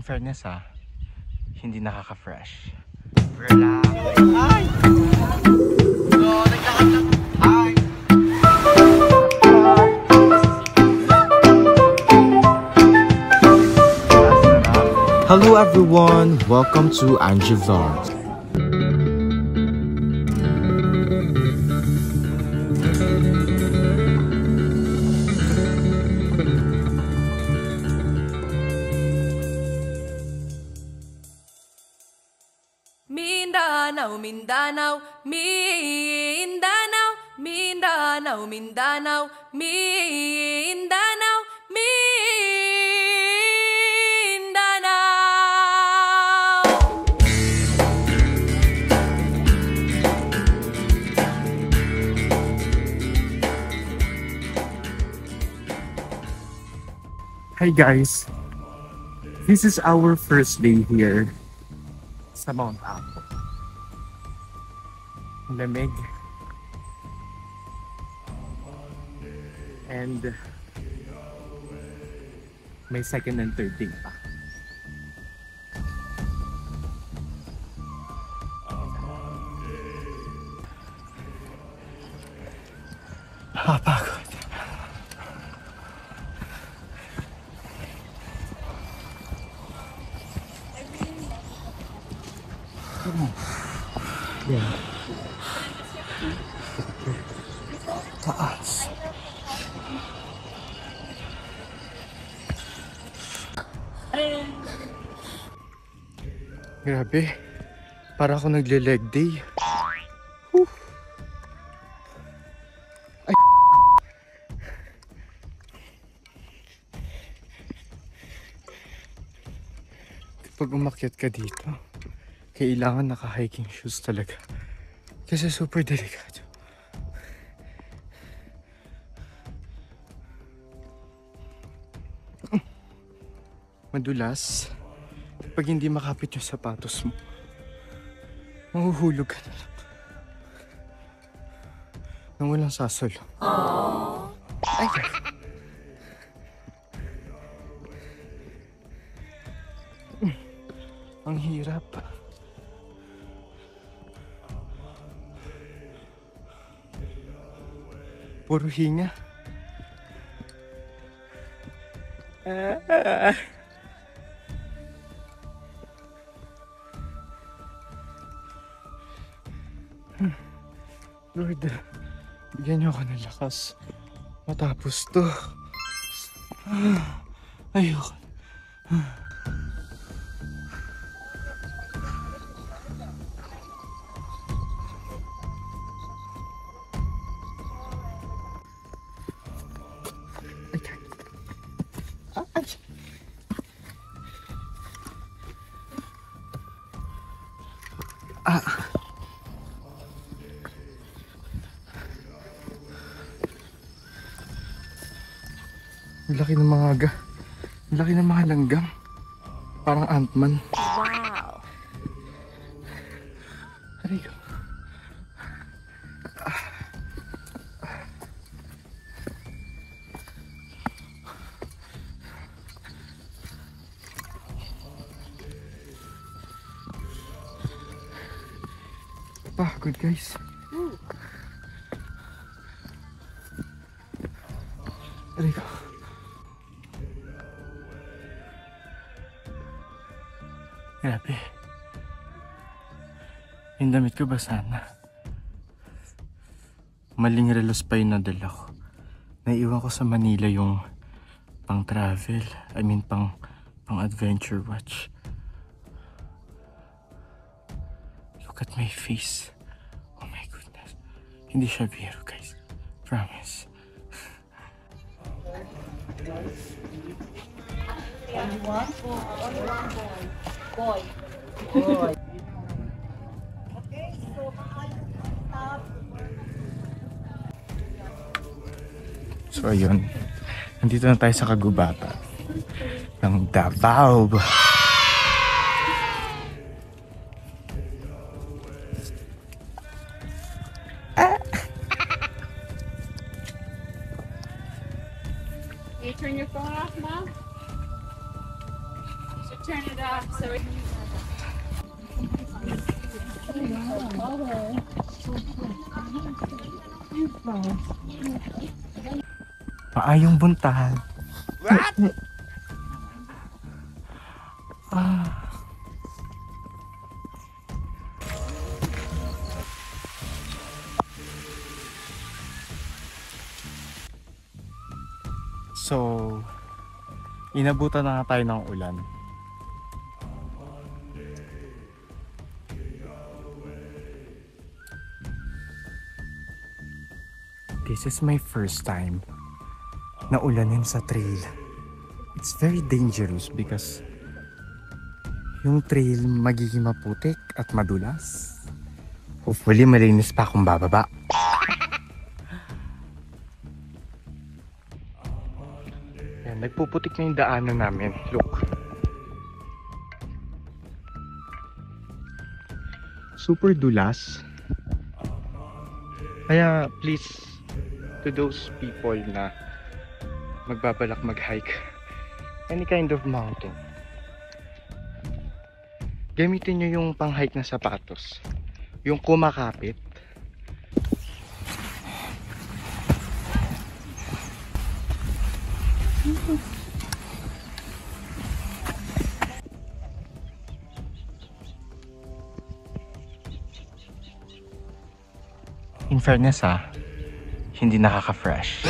in fairness hindi nakaka-fresh. Relax. Hi! So, nagkakasap. Hi! Hello everyone! Welcome to Angie Vlogs. Mindanao, Mindanao, Mindanao, Mindanao, Mindanao, Mindanao, Mindanao. Hi guys! This is our first day here sa Mount Apo. Lamig. And may second and third day pa. Pagod. Yeah. Taas. Grabe. Para ako nagle-leg day. Whew. Ay. Kapag umakyat ka dito, kailangan naka-hiking shoes talaga. Kasi super delikado. Madulas. Pag hindi makapit yung sapatos mo, mahuhulog ka na lang. Nang walang sasalo. Ay! Ang hirap. Puro hinga. Lord, bigyan niyo ako ng lakas matapos to. Ayoko. Ang laki ng mga ang laki ng mga langgam. Parang Ant-Man. Wow! Aray ko. Pagod guys. Aray ko. Grabe. Yung damit ko basa na. Maling relos pa yung nadala ko. Naiwan ko sa Manila yung pang travel. I mean pang adventure watch. Look at my face. Oh my goodness. Hindi siya biro guys. Promise. Only one boy. Boy. Okay, so stop. So ayun. Nandito na tayo sa kagubatan ng Davao. You turn your phone off, Mom? turn it off so we can... Maayong buntahan. What? So, inabutan na nga tayo ng ulan. This is my first time na ulanin sa trail. It's very dangerous because yung trail magiging maputik at madulas. Hopefully malinis pa akong bababa. Yan, nagpuputik na yung daanan namin. Look. Super dulas. Kaya please, to those people na magbabalak mag-hike any kind of mountain, gamitin nyo yung pang-hike na sapatos, yung kumakapit. In fairness hindi nakaka-fresh.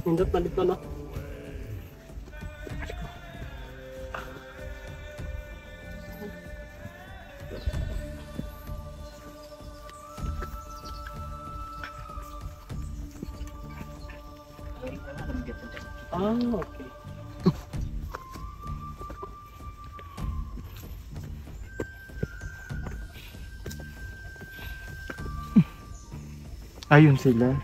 Nindot na dito, no? Okay. Ayun sila.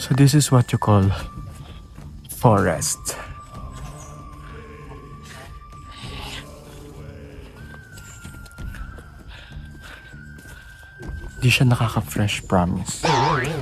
So this is what you call forest. Di siya nakaka-fresh, promise. Ay!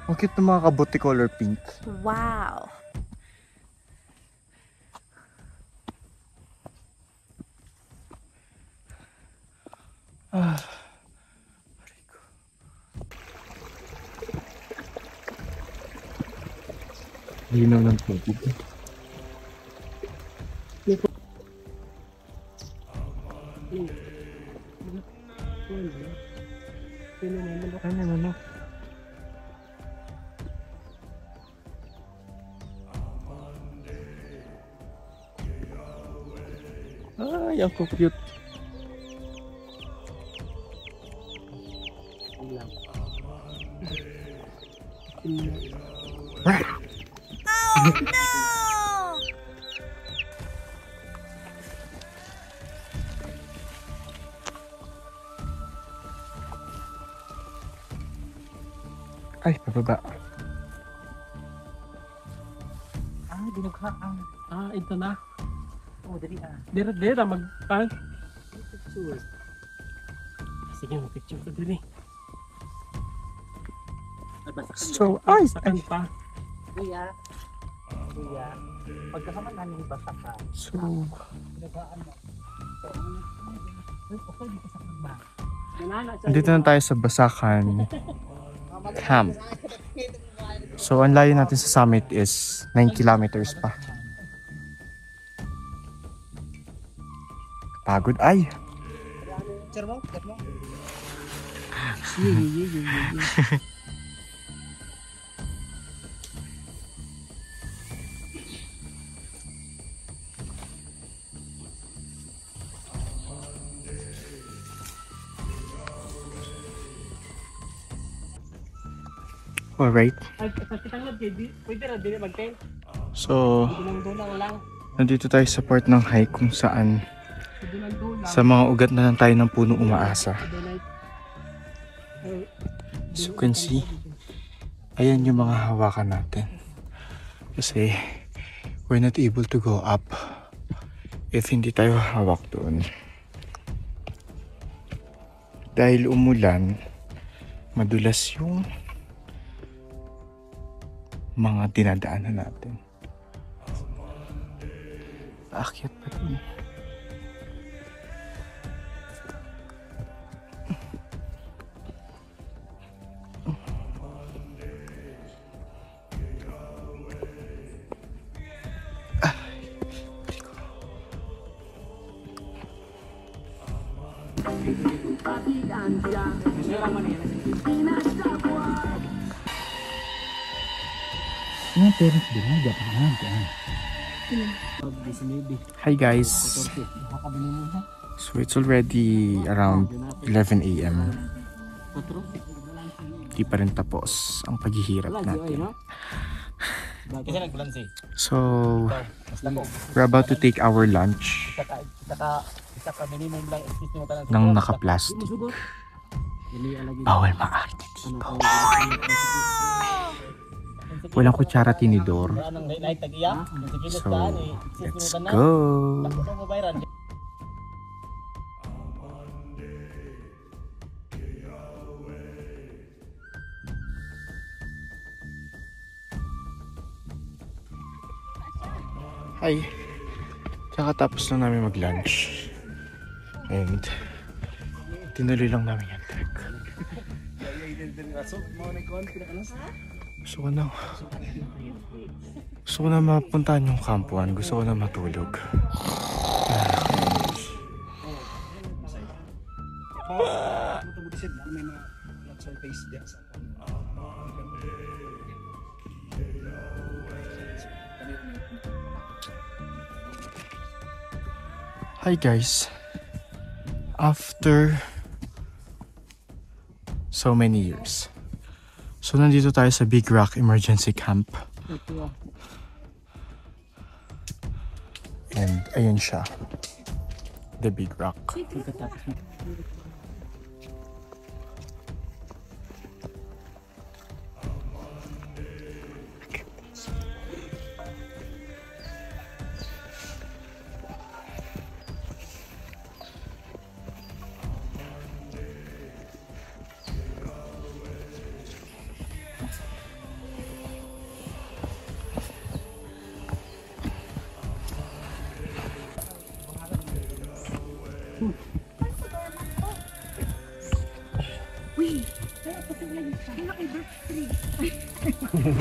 Ang cute ng mga kabuti color pink. Wow. Linaw ng tubig. Ano naman? Ay, ang cute. Ay, pababa. Dinughaan. Ito na. Dali Dira, magpang. Picture. Sige, mag-picture ka dali. So, ay, basakan pa. Kuya, pagkasama namin yung basakan. So, Dinughaan mo. Okay, dito sa kagba. andito na tayo sa Basakan Camp. So, ang layo natin sa summit is 9 kilometers pa. Pagod ay. Chair mo? Alright. Ay, sa kitang pwede na din mag-tent. So, Dulang lang. nandito tayo sa part ng hike kung saan Dulang. sa mga ugat na lang tayo ng puno umaasa. As you can see, ayan yung mga hawakan natin. Kasi, we're not able to go up if hindi tayo hawak doon. Dahil umulan, madulas yung mga dinadaanan natin. Aakyat pa rin. Yung parents din na Hi guys! So it's already around 11 AM. Di pa rin tapos ang paghihirap natin. So, we're about to take our lunch ng naka-plastic. Bawal maarte dito. Walang kutsara tinidor. So, let's go! Hi! Kakatapos lang namin mag-lunch. And, tinuloy lang namin yung trek. Gusto ko na mapuntahan yung kampuan. Gusto ko na matulog. Hi guys. After so many years. So nandito tayo sa Big Rock Emergency Camp. And ayun siya. The Big Rock.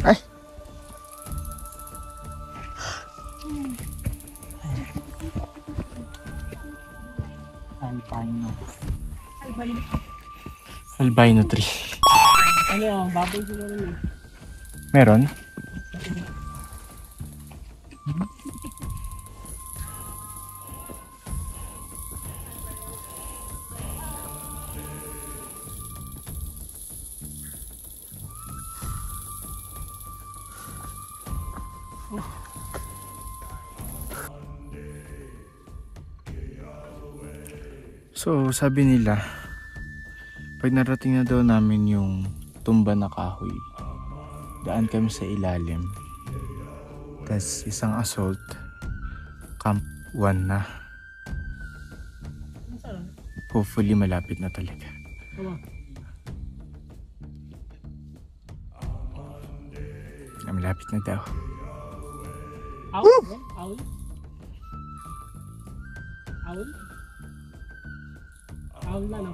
Ay! Albino tree. Ano yung baboy siguro yun? Meron? So, sabi nila, pag narating na daw namin yung tumba na kahoy, daan kami sa ilalim. Tas isang assault, camp 1 na. Hopefully malapit na talaga. Malapit na daw. Owl? Owl? Owl? Owl na, no?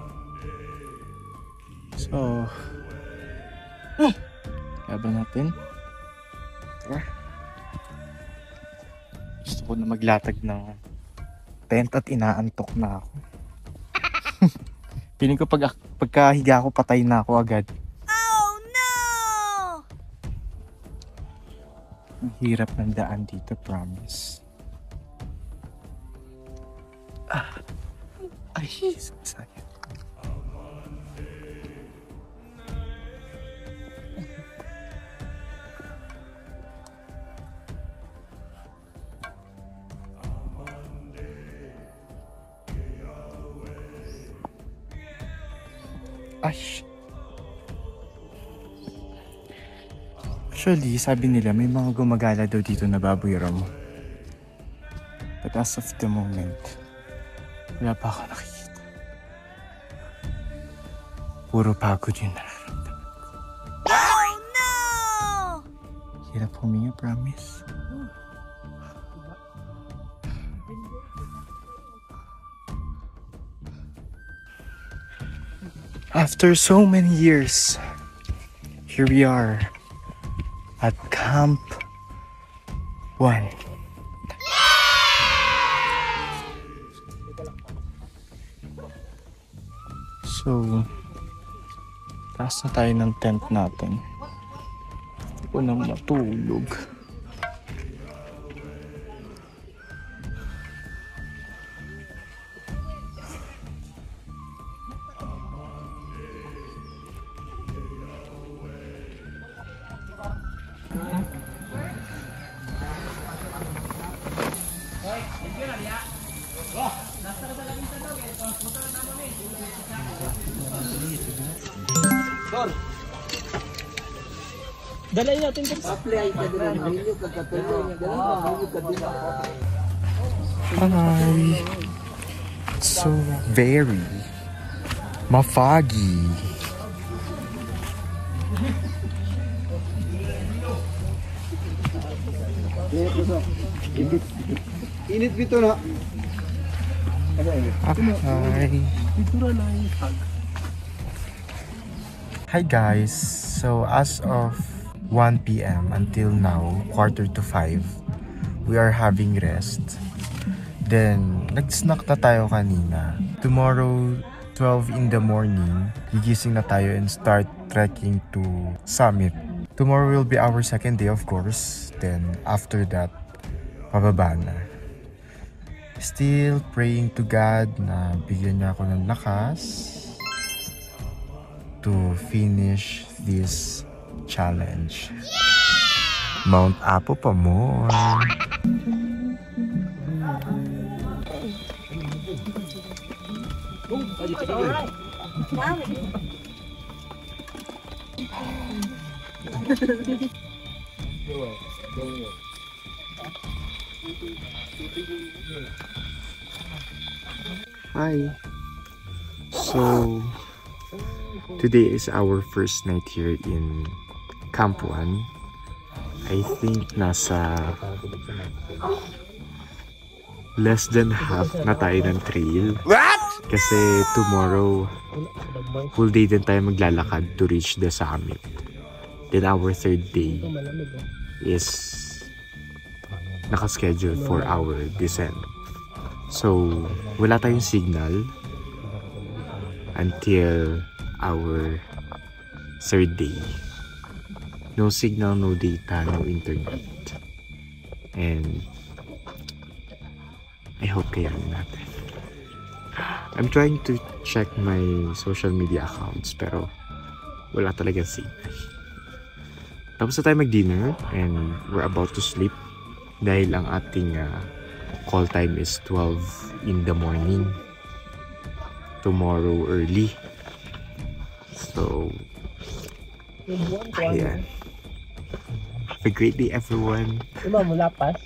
So, laban natin. Tara. Gusto ko na maglatag ng tent at inaantok na ako. Piling ko pagkahiga ko, patay na ako agad. Oh no! Ang hirap ng daan dito, promise. Ay, sayang. Actually, sabi nila may mga gumagala daw dito na baboy ram. But as of the moment, wala pa ako nakikita. Puro pagod yung nararamdaman ko. Oh no! Hirap huminga, promise. After so many years, here we are at Camp 1. So, taas na tayo ng tent natin. Ako nang matulog. Dalayin natin dito. Hi. So very mafoggy. Init bito na. Hi. Hi guys. So as of 1 p.m. until now, 4:45, we are having rest. Then, nag-snack na tayo kanina. Tomorrow, 12 in the morning, gigising na tayo and start trekking to Summit. Tomorrow will be our second day, of course. Then, after that, pababa na. Still praying to God na bigyan niya ako ng lakas to finish this challenge. Mount Apo pa more. Hi. So, today is our first night here in Camp 1. I think nasa less than half na tayo ng trail. What? Kasi tomorrow, full day din tayo maglalakad to reach the summit. Then our third day is nakaschedule for our descent. So, wala tayong signal until our third day. No signal, no data, no internet. And I hope kayanin natin. I'm trying to check my social media accounts pero wala talagang signal. Tapos na tayo mag-dinner and we're about to sleep dahil ang ating call time is 12 in the morning tomorrow early. So, ayan. Have a great day, everyone. Diba mo lapas?